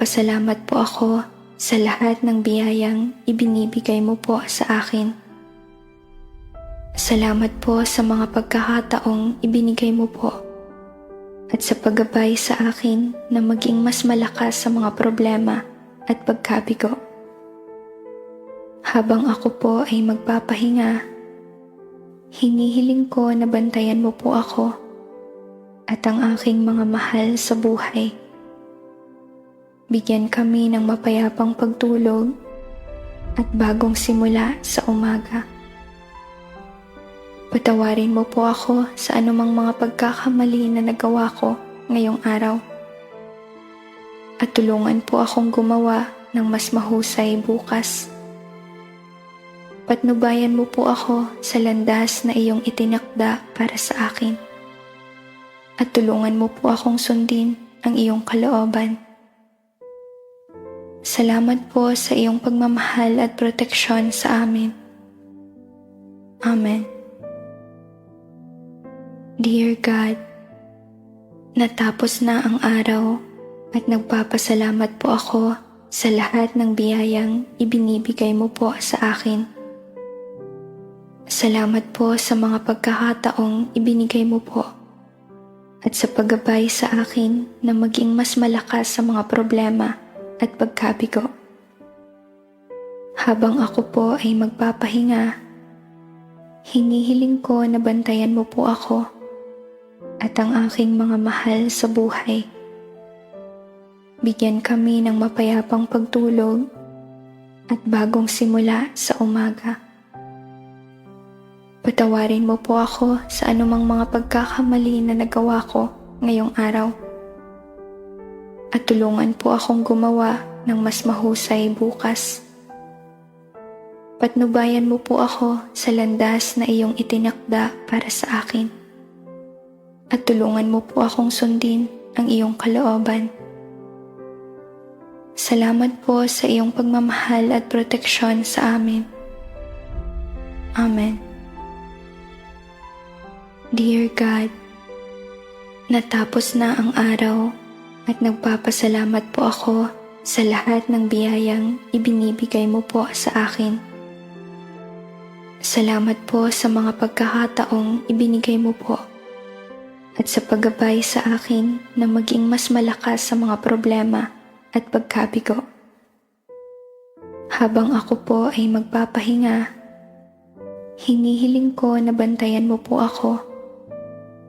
Nagpapasalamat po ako sa lahat ng biyayang ibinibigay mo po sa akin. Salamat po sa mga pagkakataong ibinigay mo po at sa paggabay sa akin na maging mas malakas sa mga problema at pagkabigo. Habang ako po ay magpapahinga, hinihiling ko na bantayan mo po ako at ang aking mga mahal sa buhay. Bigyan kami ng mapayapang pagtulog at bagong simula sa umaga. Patawarin mo po ako sa anumang mga pagkakamali na nagawa ko ngayong araw. At tulungan po akong gumawa ng mas mahusay bukas. Patnubayan mo po ako sa landas na iyong itinakda para sa akin. At tulungan mo po akong sundin ang iyong kalooban. Salamat po sa iyong pagmamahal at proteksyon sa amin. Amen. Dear God, natapos na ang araw at nagpapasalamat po ako sa lahat ng biyayang ibinibigay mo po sa akin. Salamat po sa mga pagkakataong ibinigay mo po at sa paggabay sa akin na maging mas malakas sa mga problema at pagkabigo. Habang ako po ay magpapahinga, hinihiling ko na bantayan mo po ako at ang aking mga mahal sa buhay. Bigyan kami ng mapayapang pagtulog at bagong simula sa umaga. Patawarin mo po ako sa anumang mga pagkakamali na nagawa ko ngayong araw. At tulungan po akong gumawa ng mas mahusay bukas. Patnubayan mo po ako sa landas na iyong itinakda para sa akin. At tulungan mo po akong sundin ang iyong kalooban. Salamat po sa iyong pagmamahal at proteksyon sa amin. Amen. Dear God, natapos na ang araw at nagpapasalamat po ako sa lahat ng biyayang ibinibigay mo po sa akin. Salamat po sa mga pagkakataong ibinigay mo po at sa paggabay sa akin na maging mas malakas sa mga problema at pagkabigo. Habang ako po ay magpapahinga, hinihiling ko na bantayan mo po ako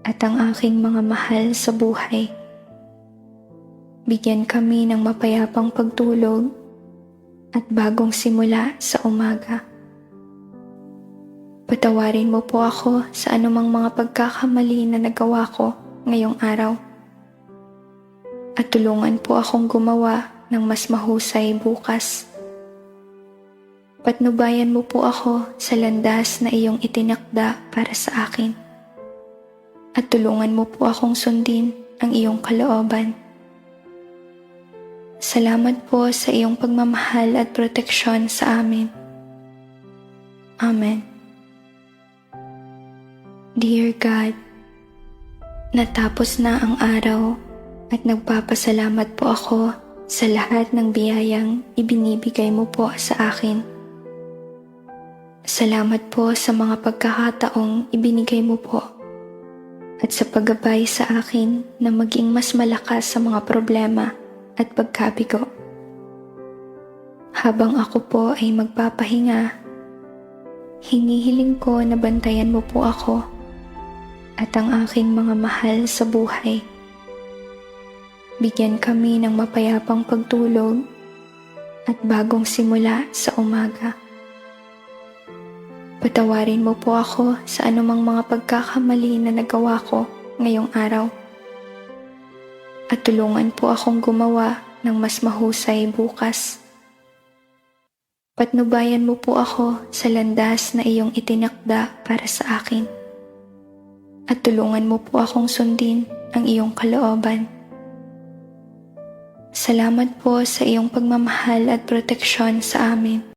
at ang aking mga mahal sa buhay. Bigyan kami ng mapayapang pagtulog at bagong simula sa umaga. Patawarin mo po ako sa anumang mga pagkakamali na nagawa ko ngayong araw. At tulungan po akong gumawa ng mas mahusay bukas. Patnubayan mo po ako sa landas na iyong itinakda para sa akin. At tulungan mo po akong sundin ang iyong kalooban. Salamat po sa iyong pagmamahal at proteksyon sa amin. Amen. Dear God, natapos na ang araw at nagpapasalamat po ako sa lahat ng biyayang ibinibigay mo po sa akin. Salamat po sa mga pagkakataong ibinigay mo po at sa paggabay sa akin na maging mas malakas sa mga problema at pagkabigo. Habang ako po ay magpapahinga, hinihiling ko na bantayan mo po ako at ang aking mga mahal sa buhay. Bigyan kami ng mapayapang pagtulog at bagong simula sa umaga. Patawarin mo po ako sa anumang mga pagkakamali na nagawa ko ngayong araw. At tulungan po akong gumawa ng mas mahusay bukas. Patnubayan mo po ako sa landas na iyong itinakda para sa akin. At tulungan mo po akong sundin ang iyong kalooban. Salamat po sa iyong pagmamahal at proteksyon sa amin.